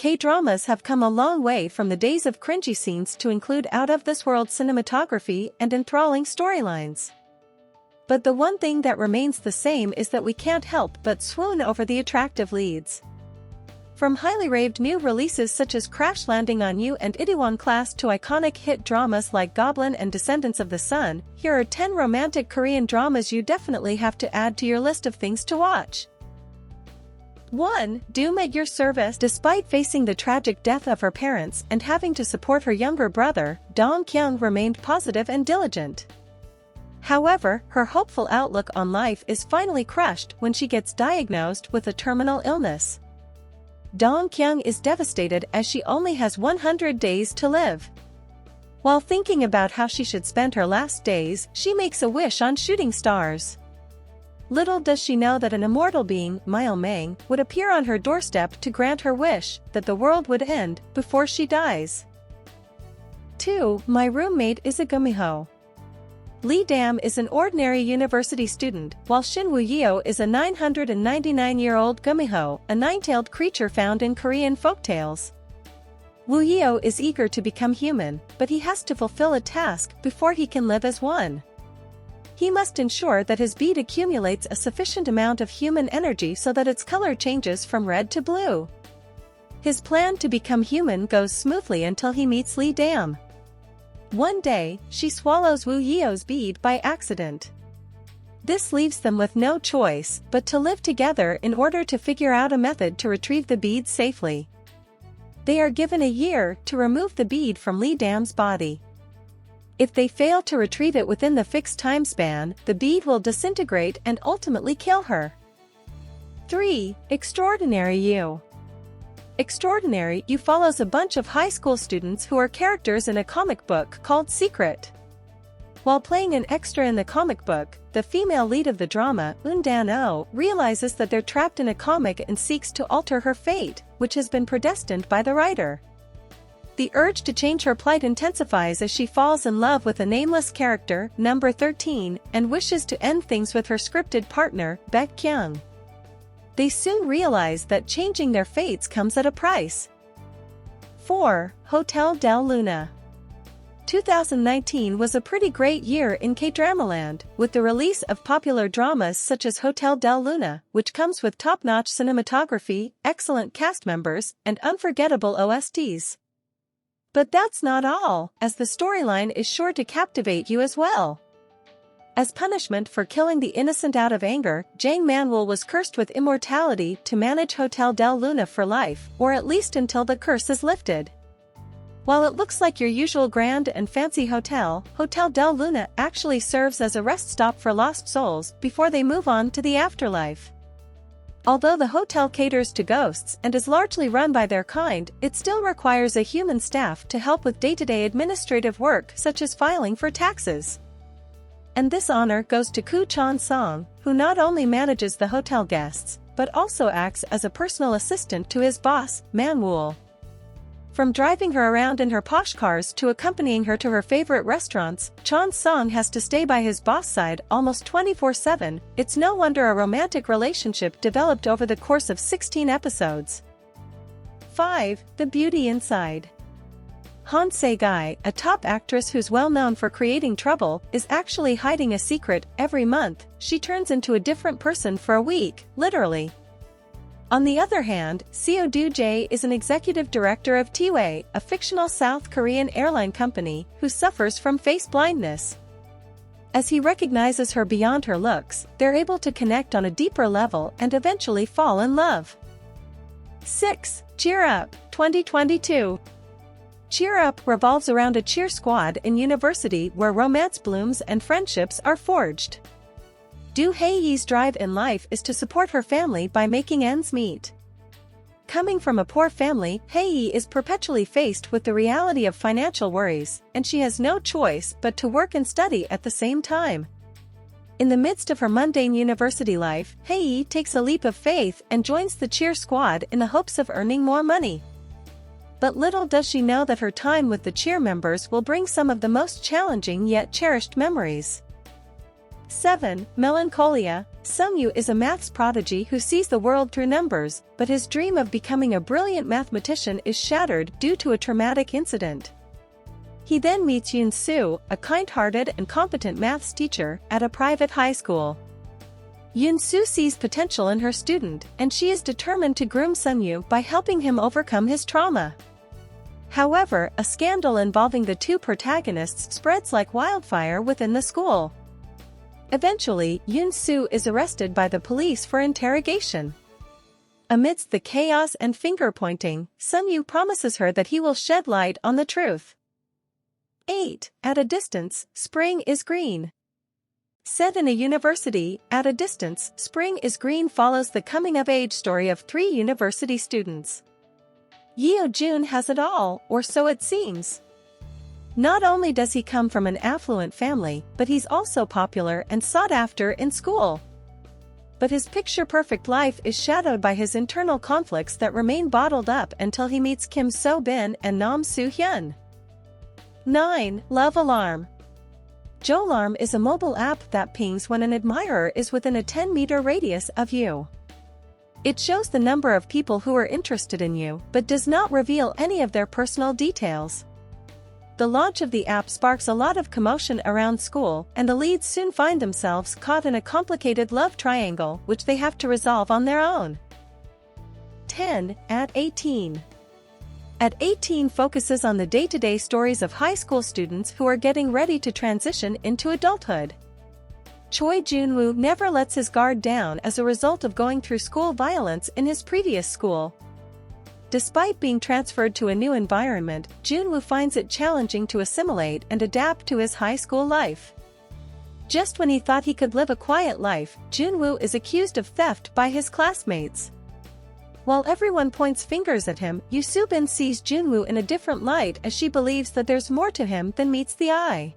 K-dramas have come a long way from the days of cringy scenes to include out-of-this-world cinematography and enthralling storylines. But the one thing that remains the same is that we can't help but swoon over the attractive leads. From highly raved new releases such as Crash Landing on You and Itaewon Class to iconic hit dramas like Goblin and Descendants of the Sun, here are 10 romantic Korean dramas you definitely have to add to your list of things to watch. 1. Doom at Your Service. Despite facing the tragic death of her parents and having to support her younger brother, Dong Kyung remained positive and diligent. However, her hopeful outlook on life is finally crushed when she gets diagnosed with a terminal illness. Dong Kyung is devastated as she only has 100 days to live. While thinking about how she should spend her last days, she makes a wish on shooting stars. Little does she know that an immortal being, Myo Mang, would appear on her doorstep to grant her wish that the world would end before she dies. 2. My Roommate is a Gummy Ho. Lee Dam is an ordinary university student, while Shin Woo-yeo is a 999-year-old Gummy Ho, a nine-tailed creature found in Korean folktales. Woo-yeo is eager to become human, but he has to fulfill a task before he can live as one. He must ensure that his bead accumulates a sufficient amount of human energy so that its color changes from red to blue. His plan to become human goes smoothly until he meets Lee Dam. One day, she swallows Woo-yeo's bead by accident. This leaves them with no choice but to live together in order to figure out a method to retrieve the bead safely. They are given a year to remove the bead from Lee Dam's body. If they fail to retrieve it within the fixed time span, the bead will disintegrate and ultimately kill her. 3. Extraordinary You. Extraordinary You follows a bunch of high school students who are characters in a comic book called Secret. While playing an extra in the comic book, the female lead of the drama, Eun Dan-oh, realizes that they're trapped in a comic and seeks to alter her fate, which has been predestined by the writer. The urge to change her plight intensifies as she falls in love with a nameless character, number 13, and wishes to end things with her scripted partner, Baek Kyung. They soon realize that changing their fates comes at a price. 4. Hotel del Luna. 2019 was a pretty great year in K-Dramaland, with the release of popular dramas such as Hotel del Luna, which comes with top-notch cinematography, excellent cast members, and unforgettable OSTs. But that's not all, as the storyline is sure to captivate you as well. As punishment for killing the innocent out of anger, Jang Man-woo was cursed with immortality to manage Hotel del Luna for life, or at least until the curse is lifted. While it looks like your usual grand and fancy hotel, Hotel del Luna actually serves as a rest stop for lost souls before they move on to the afterlife. Although the hotel caters to ghosts and is largely run by their kind, it still requires a human staff to help with day-to-day administrative work such as filing for taxes. And this honor goes to Koo Chan-song, who not only manages the hotel guests, but also acts as a personal assistant to his boss, Man-woo. From driving her around in her posh cars to accompanying her to her favorite restaurants, Chan-song has to stay by his boss' side almost 24/7. It's no wonder a romantic relationship developed over the course of 16 episodes. 5. The Beauty Inside. Han Se-gai, a top actress who's well known for creating trouble, is actually hiding a secret. Every month, she turns into a different person for a week, literally. On the other hand, Seo Do-jae is an executive director of T-Way, a fictional South Korean airline company, who suffers from face blindness. As he recognizes her beyond her looks, they're able to connect on a deeper level and eventually fall in love. 6. Cheer Up, 2022. Cheer Up revolves around a cheer squad in university where romance blooms and friendships are forged. Do Hae-ye's drive in life is to support her family by making ends meet. Coming from a poor family, Hae-ye is perpetually faced with the reality of financial worries, and she has no choice but to work and study at the same time. In the midst of her mundane university life, Hae-ye takes a leap of faith and joins the cheer squad in the hopes of earning more money. But little does she know that her time with the cheer members will bring some of the most challenging yet cherished memories. 7. Melancholia. Sungwoo is a maths prodigy who sees the world through numbers, but his dream of becoming a brilliant mathematician is shattered due to a traumatic incident. He then meets Yoon-soo, a kind-hearted and competent maths teacher, at a private high school. Yoon-soo sees potential in her student, and she is determined to groom Sungwoo by helping him overcome his trauma. However, a scandal involving the two protagonists spreads like wildfire within the school. Eventually, Yoon-soo is arrested by the police for interrogation. Amidst the chaos and finger-pointing, Sungwoo promises her that he will shed light on the truth. 8. At a distance, spring is green. Set in a university, At a Distance, Spring is Green follows the coming-of-age story of 3 university students. Yeo-jun has it all, or so it seems. Not only does he come from an affluent family, but he's also popular and sought after in school. But his picture-perfect life is shadowed by his internal conflicts that remain bottled up until he meets Kim So-bin and Nam Soo-hyun. 9. Love Alarm. Jolarm is a mobile app that pings when an admirer is within a 10-meter radius of you. It shows the number of people who are interested in you, but does not reveal any of their personal details. The launch of the app sparks a lot of commotion around school, and the leads soon find themselves caught in a complicated love triangle which they have to resolve on their own. 10. At 18. At 18 focuses on the day-to-day stories of high school students who are getting ready to transition into adulthood. Choi Jun-woo never lets his guard down as a result of going through school violence in his previous school. Despite being transferred to a new environment, Jun-woo finds it challenging to assimilate and adapt to his high school life. Just when he thought he could live a quiet life, Jun-woo is accused of theft by his classmates. While everyone points fingers at him, Yoo Soo-bin sees Jun-woo in a different light as she believes that there's more to him than meets the eye.